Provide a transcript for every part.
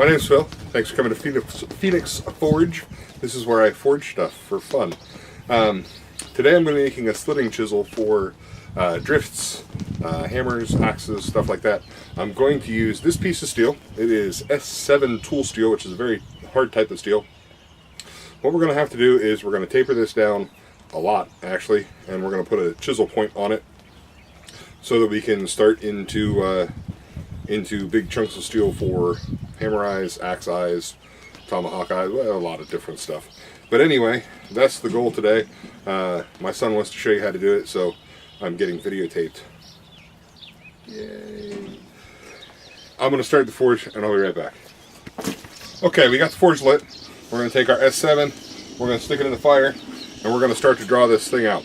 My name's Phil. Thanks for coming to Phoenix Forge. This is where I forge stuff for fun. Today I'm going to be making a slitting chisel for drifts, hammers, axes, stuff like that. I'm going to use this piece of steel. It is S7 tool steel, which is a very hard type of steel. What we're going to have to do is we're going to taper this down a lot, actually, and we're going to put a chisel point on it so that we can start into big chunks of steel for hammer eyes, axe eyes, tomahawk eyes, well, a lot of different stuff. But anyway, that's the goal today. My son wants to show you how to do it, so I'm getting videotaped. Yay! I'm going to start the forge, and I'll be right back. Okay, we got the forge lit. We're going to take our S7, we're going to stick it in the fire, and we're going to start to draw this thing out.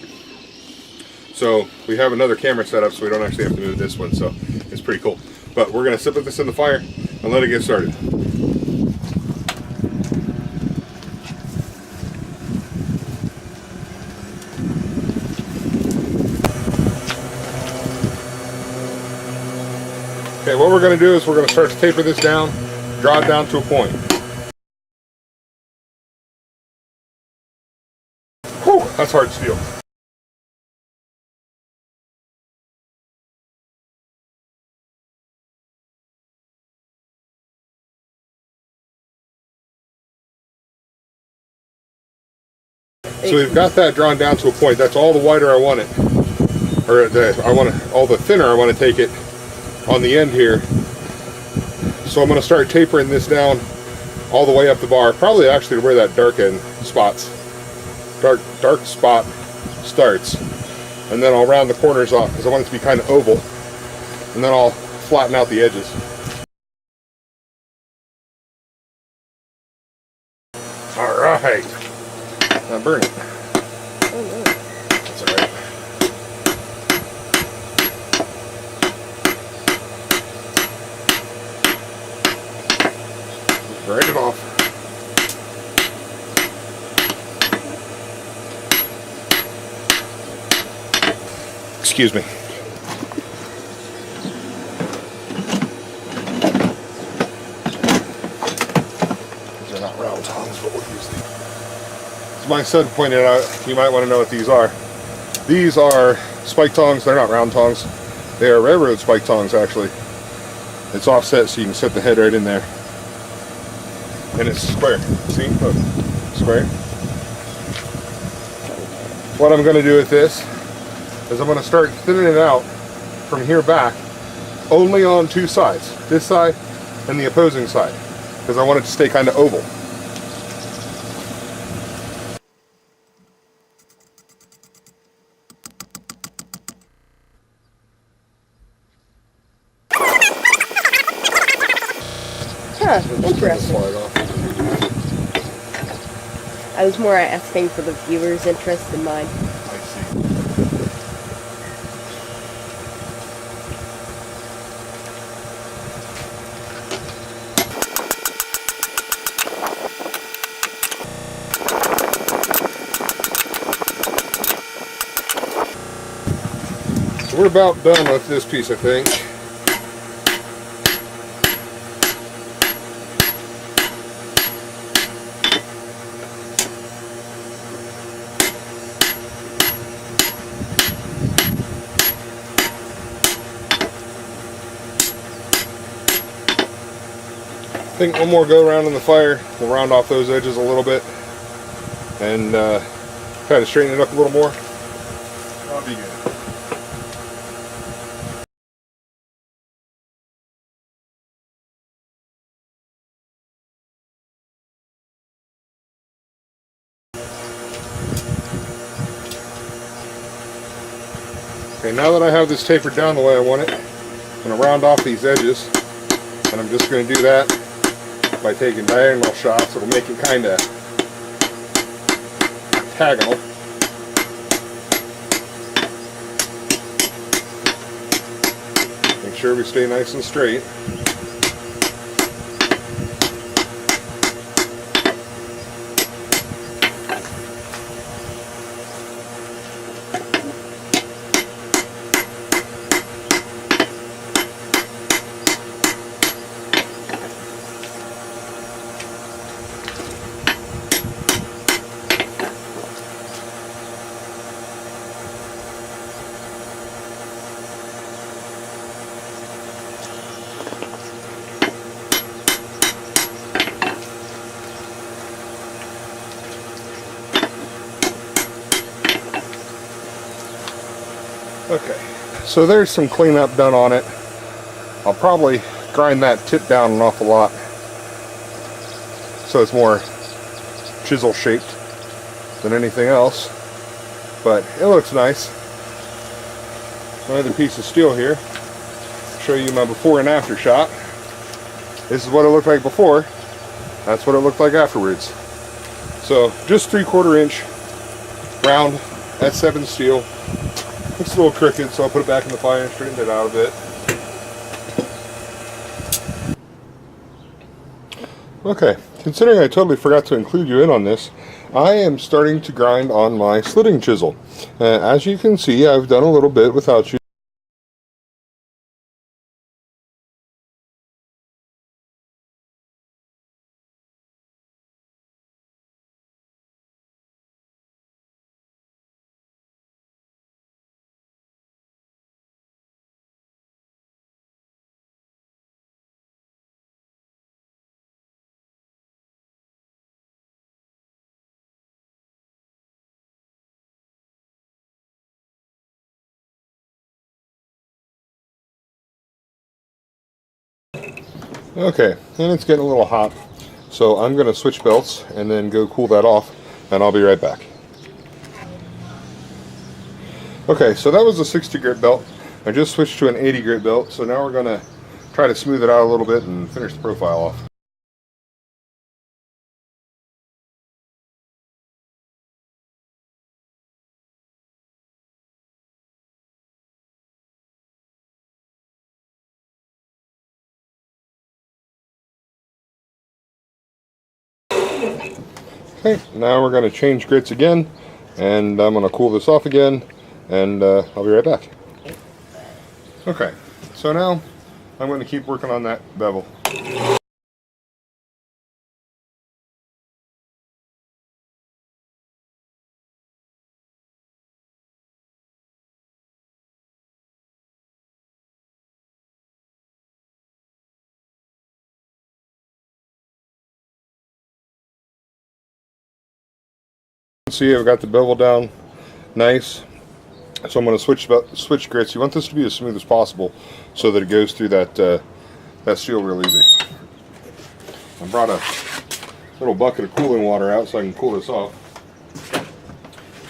So we have another camera set up, so we don't actually have to move this one, so it's pretty cool. But we're going to put this in the fire and let it get started. Okay, what we're going to do is we're going to start to taper this down, draw it down to a point. Whew, that's hard steel. So we've got that drawn down to a point. That's all the wider I want it, or all the thinner I want to take it on the end here. So I'm going to start tapering this down all the way up the bar, probably actually where that dark spot starts, and then I'll round the corners off because I want it to be kind of oval, and then I'll flatten out the edges. All right. Now burn it. Oh no. That's alright. Burn it off. Excuse me. These are not round tongs, but we'll use these. My son pointed out, you might want to know what these are. These are spike tongs. They're not round tongs. They are railroad spike tongs, actually. It's offset so you can set the head right in there. And it's square. See? Look. Square. What I'm going to do with this is I'm going to start thinning it out from here back only on two sides. This side and the opposing side. Because I want it to stay kind of oval. Huh, interesting. I was more asking for the viewer's interest than mine. I see. So we're about done with this piece, I think. I think one more go around in the fire. We'll round off those edges a little bit and kind of straighten it up a little more. That'll be good. Okay, now that I have this tapered down the way I want it, I'm going to round off these edges, and I'm just going to do that by taking diagonal shots. It'll make it kind of octagonal. Make sure we stay nice and straight. Okay, so there's some cleanup done on it. I'll probably grind that tip down an awful lot so it's more chisel shaped than anything else, but it looks nice. Another piece of steel here. Show you my before and after shot. This is what it looked like before. That's what it looked like afterwards. So just 3/4 inch round S7 steel. Looks a little crooked, so I'll put it back in the fire and straighten it out a bit. Okay, considering I totally forgot to include you in on this, I am starting to grind on my slitting chisel. As you can see, I've done a little bit without you. Okay, and it's getting a little hot, so I'm going to switch belts and then go cool that off, and I'll be right back. Okay, so that was a 60 grit belt. I just switched to an 80 grit belt, so now we're going to try to smooth it out a little bit and finish the profile off. Okay, now we're going to change grits again, and I'm going to cool this off again, and I'll be right back. Okay, so now I'm going to keep working on that bevel. See, I've got the bevel down nice. So I'm going to switch grits. You want this to be as smooth as possible so that it goes through that steel real easy. I brought a little bucket of cooling water out so I can cool this off.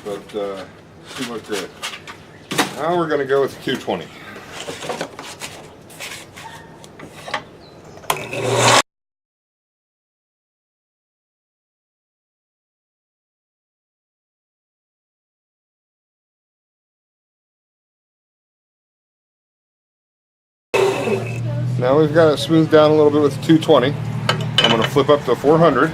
But too much grit. Now we're going to go with the Q20. Now we've got it smoothed down a little bit with the 220. I'm going to flip up to 400.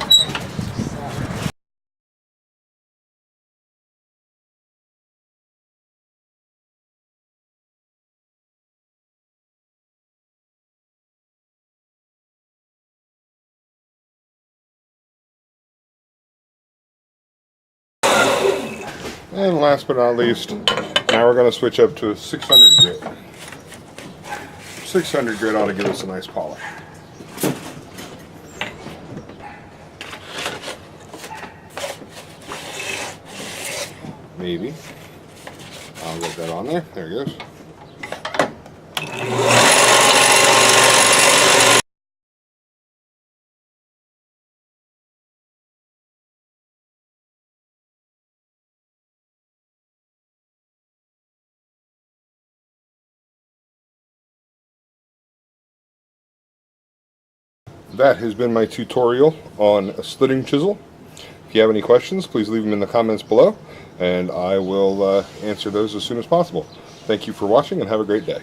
And last but not least, now we're going to switch up to 600 grit. 600 grit ought to give us a nice polish. Maybe. I'll get that on there. There it goes. That has been my tutorial on a slitting chisel. If you have any questions, please leave them in the comments below, and I will answer those as soon as possible. Thank you for watching, and have a great day.